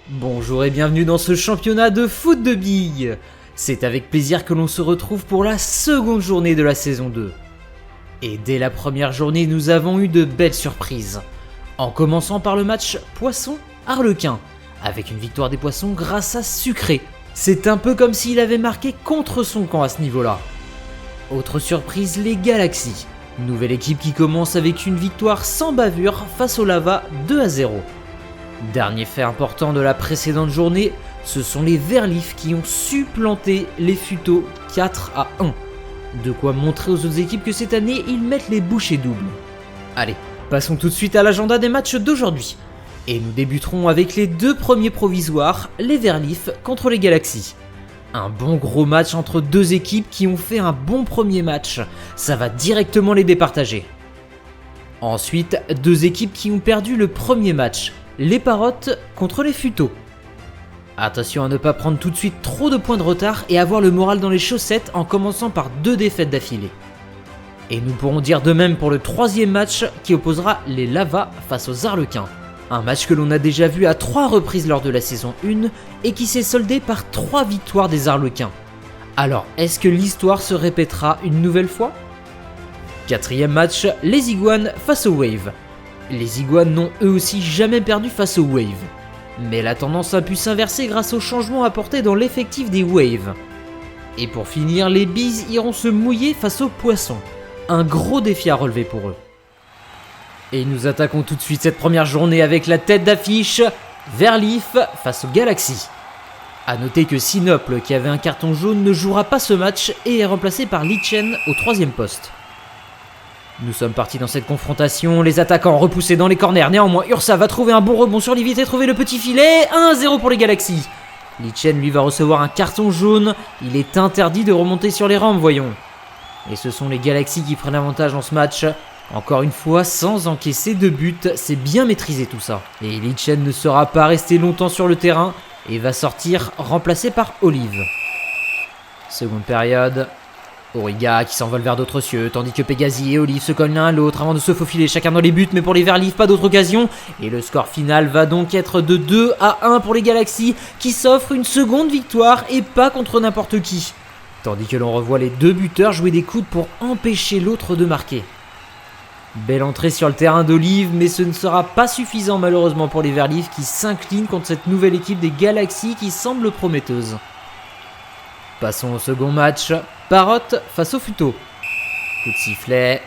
Bonjour et bienvenue dans ce championnat de foot de billes. C'est avec plaisir que l'on se retrouve pour la seconde journée de la saison 2. Et dès la première journée, nous avons eu de belles surprises. En commençant par le match Poisson-Arlequin, avec une victoire des Poissons grâce à Sucré. C'est un peu comme s'il avait marqué contre son camp à ce niveau-là. Autre surprise, les Galaxies. Nouvelle équipe qui commence avec une victoire sans bavure face au Lava 2-0. Dernier fait important de la précédente journée, ce sont les Verlifs qui ont supplanté les Futos 4-1. De quoi montrer aux autres équipes que cette année, ils mettent les bouchées doubles. Allez, passons tout de suite à l'agenda des matchs d'aujourd'hui. Et nous débuterons avec les deux premiers provisoires, les Verlifs contre les Galaxies. Un bon gros match entre deux équipes qui ont fait un bon premier match, ça va directement les départager. Ensuite, deux équipes qui ont perdu le premier match, les Parottes contre les Futos. Attention à ne pas prendre tout de suite trop de points de retard et avoir le moral dans les chaussettes en commençant par 2 défaites d'affilée. Et nous pourrons dire de même pour le troisième match qui opposera les Lavas face aux Arlequins. Un match que l'on a déjà vu à 3 reprises lors de la saison 1 et qui s'est soldé par 3 victoires des Arlequins. Alors, est-ce que l'histoire se répétera une nouvelle fois ? Quatrième match, les Iguanes face aux Waves. Les Iguanes n'ont eux aussi jamais perdu face aux Waves. Mais la tendance a pu s'inverser grâce aux changements apportés dans l'effectif des Waves. Et pour finir, les Bees iront se mouiller face aux Poissons. Un gros défi à relever pour eux. Et nous attaquons tout de suite cette première journée avec la tête d'affiche, Verlif face aux Galaxies. A noter que Sinople, qui avait un carton jaune, ne jouera pas ce match et est remplacé par Litchen au 3ème poste. Nous sommes partis dans cette confrontation, les attaquants repoussés dans les corners, néanmoins Ursa va trouver un bon rebond sur Livit et trouver le petit filet, 1-0 pour les Galaxies. Litchen lui va recevoir un carton jaune, il est interdit de remonter sur les rampes, voyons. Et ce sont les Galaxies qui prennent l'avantage dans ce match, encore une fois sans encaisser de but, c'est bien maîtrisé tout ça. Et Litchen ne sera pas resté longtemps sur le terrain et va sortir remplacé par Olive. Seconde période. Auriga qui s'envole vers d'autres cieux, tandis que Pegasi et Olive se collent l'un à l'autre avant de se faufiler chacun dans les buts, mais pour les Verlifs, pas d'autre occasion. Et le score final va donc être de 2-1 pour les Galaxies, qui s'offrent une seconde victoire et pas contre n'importe qui. Tandis que l'on revoit les deux buteurs jouer des coudes pour empêcher l'autre de marquer. Belle entrée sur le terrain d'Olive, mais ce ne sera pas suffisant malheureusement pour les Verlifs qui s'inclinent contre cette nouvelle équipe des Galaxies qui semble prometteuse. Passons au second match, Parotte face aux Futos. Coup de sifflet.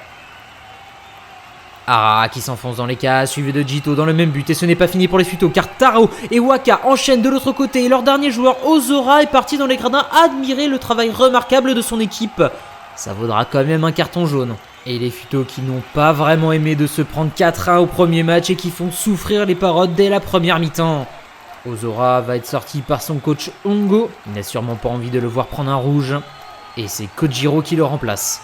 Ara qui s'enfonce dans les cases, suivi de Jito dans le même but. Et ce n'est pas fini pour les Futos car Taro et Waka enchaînent de l'autre côté. Et leur dernier joueur, Ozora, est parti dans les gradins admirer le travail remarquable de son équipe. Ça vaudra quand même un carton jaune. Et les Futos qui n'ont pas vraiment aimé de se prendre 4-1 au premier match et qui font souffrir les Parottes dès la première mi-temps. Ozora va être sorti par son coach Hongo, il n'a sûrement pas envie de le voir prendre un rouge, et c'est Kojiro qui le remplace.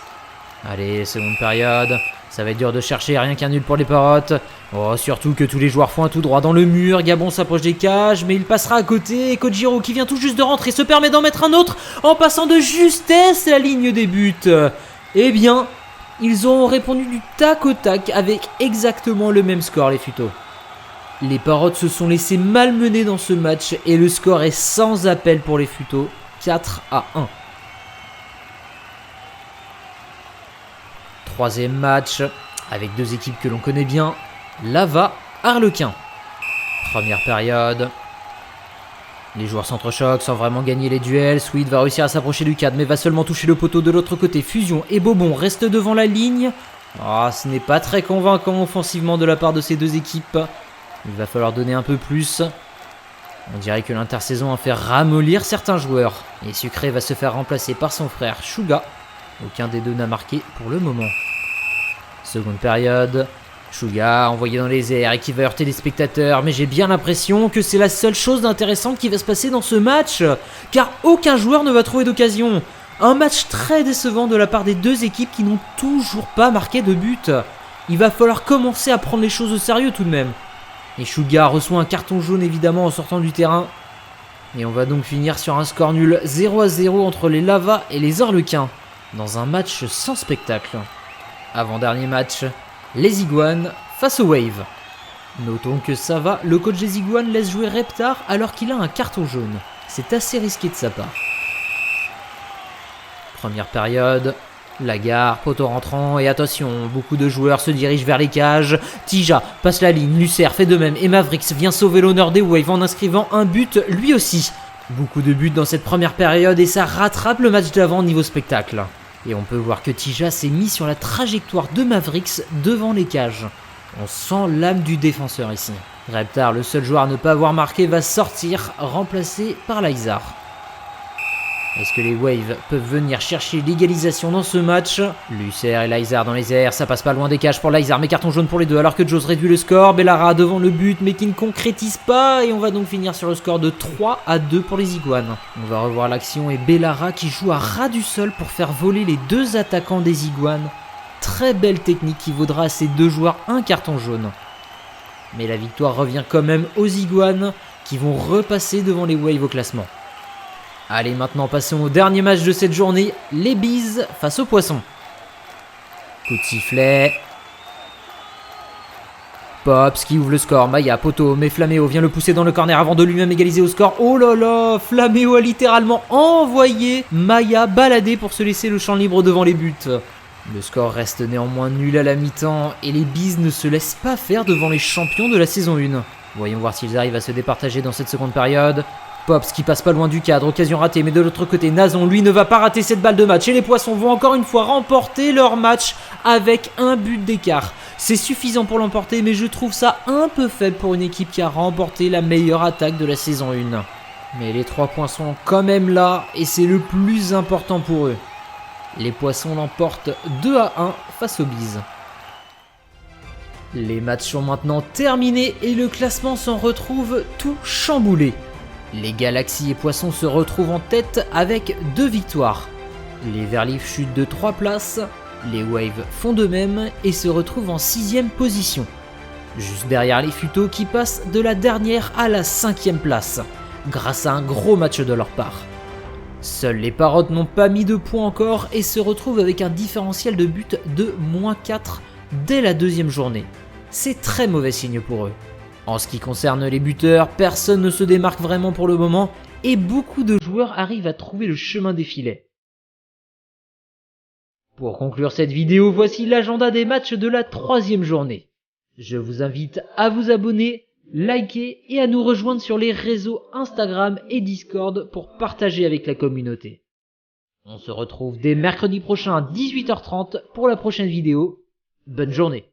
Allez, seconde période, ça va être dur de chercher, rien qu'un nul pour les Parottes. Oh, surtout que tous les joueurs font un tout droit dans le mur, Gabon s'approche des cages, mais il passera à côté, et Kojiro qui vient tout juste de rentrer se permet d'en mettre un autre en passant de justesse la ligne des buts. Eh bien, ils ont répondu du tac au tac avec exactement le même score les Futos. Les Parottes se sont laissés malmener dans ce match et le score est sans appel pour les Futos, 4-1. Troisième match, avec deux équipes que l'on connaît bien, Lava, Arlequin. Première période. Les joueurs s'entrechoquent sans vraiment gagner les duels. Sweet va réussir à s'approcher du cadre mais va seulement toucher le poteau de l'autre côté. Fusion et Bobon restent devant la ligne. Ce n'est pas très convaincant offensivement de la part de ces deux équipes. Il va falloir donner un peu plus. On dirait que l'intersaison a fait ramollir certains joueurs. Et Sucré va se faire remplacer par son frère Shuga. Aucun des deux n'a marqué pour le moment. Seconde période. Shuga envoyé dans les airs et qui va heurter les spectateurs. Mais j'ai bien l'impression que c'est la seule chose d'intéressante qui va se passer dans ce match. Car aucun joueur ne va trouver d'occasion. Un match très décevant de la part des deux équipes qui n'ont toujours pas marqué de but. Il va falloir commencer à prendre les choses au sérieux tout de même. Et Shuga reçoit un carton jaune évidemment en sortant du terrain. Et on va donc finir sur un score nul 0-0 entre les Lavas et les Arlequins. Dans un match sans spectacle. Avant-dernier match, les Iguanes face aux Waves. Notons que ça va, le coach des Iguanes laisse jouer Reptar alors qu'il a un carton jaune. C'est assez risqué de sa part. Première période, Lagarde, poteau rentrant et attention, beaucoup de joueurs se dirigent vers les cages. Tija passe la ligne, Lucer fait de même et Mavericks vient sauver l'honneur des Waves en inscrivant un but lui aussi. Beaucoup de buts dans cette première période et ça rattrape le match d'avant niveau spectacle. Et on peut voir que Tija s'est mis sur la trajectoire de Mavericks devant les cages. On sent l'âme du défenseur ici. Reptar, le seul joueur à ne pas avoir marqué, va sortir, remplacé par Laizar. Est-ce que les Waves peuvent venir chercher l'égalisation dans ce match? Lucer et Laizar dans les airs, ça passe pas loin des cages pour Laizar, mais carton jaune pour les deux alors que Jose réduit le score. Bellara devant le but mais qui ne concrétise pas et on va donc finir sur le score de 3-2 pour les Iguanes. On va revoir l'action et Bellara qui joue à ras du sol pour faire voler les deux attaquants des Iguanes. Très belle technique qui vaudra à ces deux joueurs un carton jaune. Mais la victoire revient quand même aux Iguanes qui vont repasser devant les Waves au classement. Allez, maintenant passons au dernier match de cette journée, les Bees face aux Poissons. Coup de sifflet. Pops qui ouvre le score, Maya, poteau, mais Flaméo vient le pousser dans le corner avant de lui-même égaliser au score. Oh là là, Flaméo a littéralement envoyé Maya balader pour se laisser le champ libre devant les buts. Le score reste néanmoins nul à la mi-temps et les Bees ne se laissent pas faire devant les champions de la saison 1. Voyons voir s'ils arrivent à se départager dans cette seconde période. Pops qui passe pas loin du cadre, occasion ratée, mais de l'autre côté, Nazon, lui, ne va pas rater cette balle de match. Et les Poissons vont encore une fois remporter leur match avec un but d'écart. C'est suffisant pour l'emporter, mais je trouve ça un peu faible pour une équipe qui a remporté la meilleure attaque de la saison 1. Mais les 3 points sont quand même là, et c'est le plus important pour eux. Les Poissons l'emportent 2-1 face aux Bees. Les matchs sont maintenant terminés et le classement s'en retrouve tout chamboulé. Les Galaxies et Poissons se retrouvent en tête avec 2 victoires. Les Verlifs chutent de 3 places, les Waves font de même et se retrouvent en 6ème position. Juste derrière les Futos qui passent de la dernière à la 5ème place, grâce à un gros match de leur part. Seuls les Parottes n'ont pas mis de points encore et se retrouvent avec un différentiel de but de -4 dès la 2e journée. C'est très mauvais signe pour eux. En ce qui concerne les buteurs, personne ne se démarque vraiment pour le moment et beaucoup de joueurs arrivent à trouver le chemin des filets. Pour conclure cette vidéo, voici l'agenda des matchs de la 3e journée. Je vous invite à vous abonner, liker et à nous rejoindre sur les réseaux Instagram et Discord pour partager avec la communauté. On se retrouve dès mercredi prochain à 18h30 pour la prochaine vidéo. Bonne journée!